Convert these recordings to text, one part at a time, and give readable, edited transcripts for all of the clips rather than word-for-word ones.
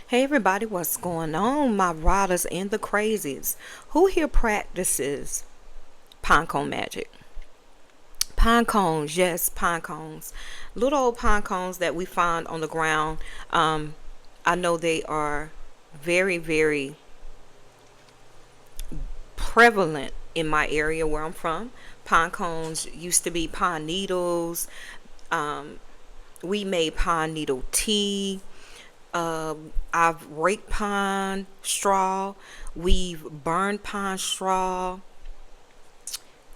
Hey everybody, what's going on, my riders and the crazies? Who here practices pine cone magic? Pine cones, yes, pine cones. Little old pine cones that we find on the ground. I know they are very, very prevalent in my area where I'm from. Pine cones used to be pine needles. Um, we made pine needle tea. Uh, I've raked pine straw. We've burned pine straw.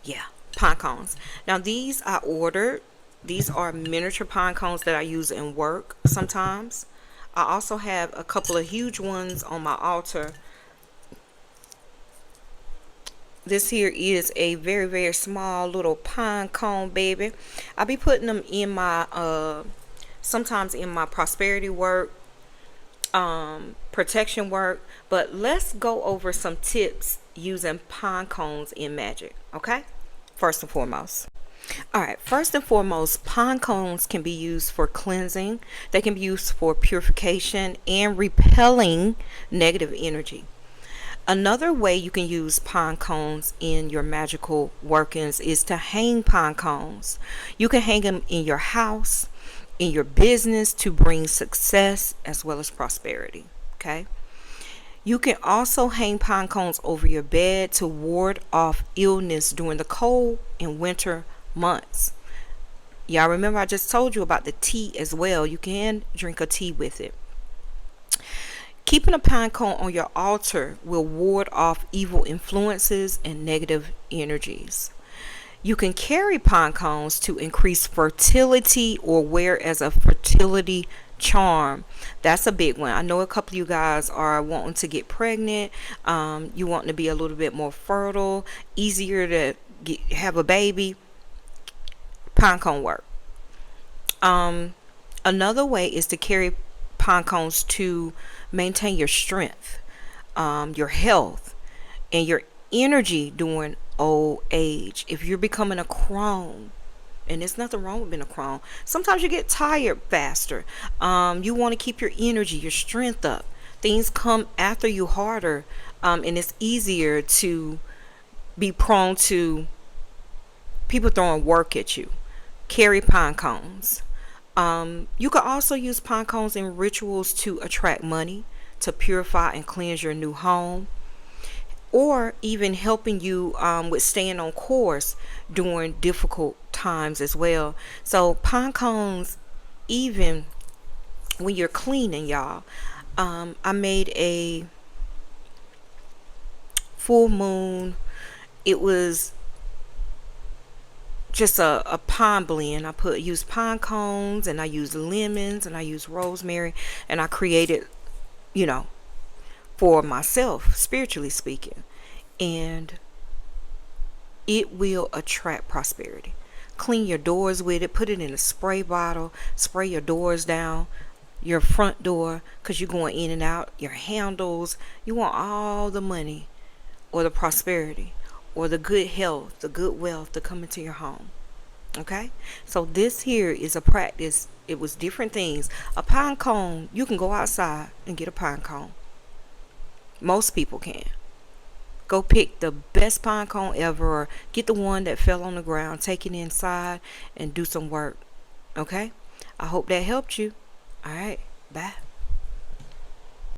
Yeah, pine cones. Now these I ordered. These are miniature pine cones that I use in work sometimes. I also have a couple of huge ones on my altar. This here is a very, very small little pine cone baby. I'll be putting them in my sometimes in my prosperity work, protection work. But let's go over some tips using pine cones in magic. Okay, first and foremost. All right, first and foremost, pine cones can be used for cleansing. They can be used for purification and repelling negative energy. Another way you can use pine cones in your magical workings is to hang pine cones. You can hang them in your house, in your business, to bring success as well as prosperity. Okay. You can also hang pine cones over your bed to ward off illness during the cold and winter months. Y'all remember I just told you about the tea as well. You can drink a tea with it. Keeping a pine cone on your altar will ward off evil influences and negative energies. You can carry pine cones to increase fertility or wear as a fertility charm. That's a big one. I know a couple of you guys are wanting to get pregnant. You want to be a little bit more fertile, easier to have a baby. Pine cone work. Another way is to carry pine cones to maintain your strength, your health, and your energy during old age. If you're becoming a crone, and there's nothing wrong with being a crone, sometimes you get tired faster. You want to keep your energy, your strength up. Things come after you harder, and it's easier to be prone to people throwing work at you. Carry pine cones. You can also use pine cones in rituals to attract money, to purify and cleanse your new home, or even helping you with staying on course during difficult times as well. So pine cones, even when you're cleaning, y'all, I made a full moon. It was just a pine blend. I used pine cones, and I used lemons, and I used rosemary, and I created, you know, for myself, spiritually speaking. And it will attract prosperity. Clean your doors with it. Put it in a spray bottle. Spray your doors down, your front door, because you're going in and out, your handles. You want all the money or the prosperity or the good health, the good wealth to come into your home. Okay, so this here is a practice. It was different things. A pine cone, you can go outside and get a pine cone. Most people can. Go pick the best pine cone ever, or get the one that fell on the ground, take it inside and do some work. Okay, I hope that helped you. All right, bye.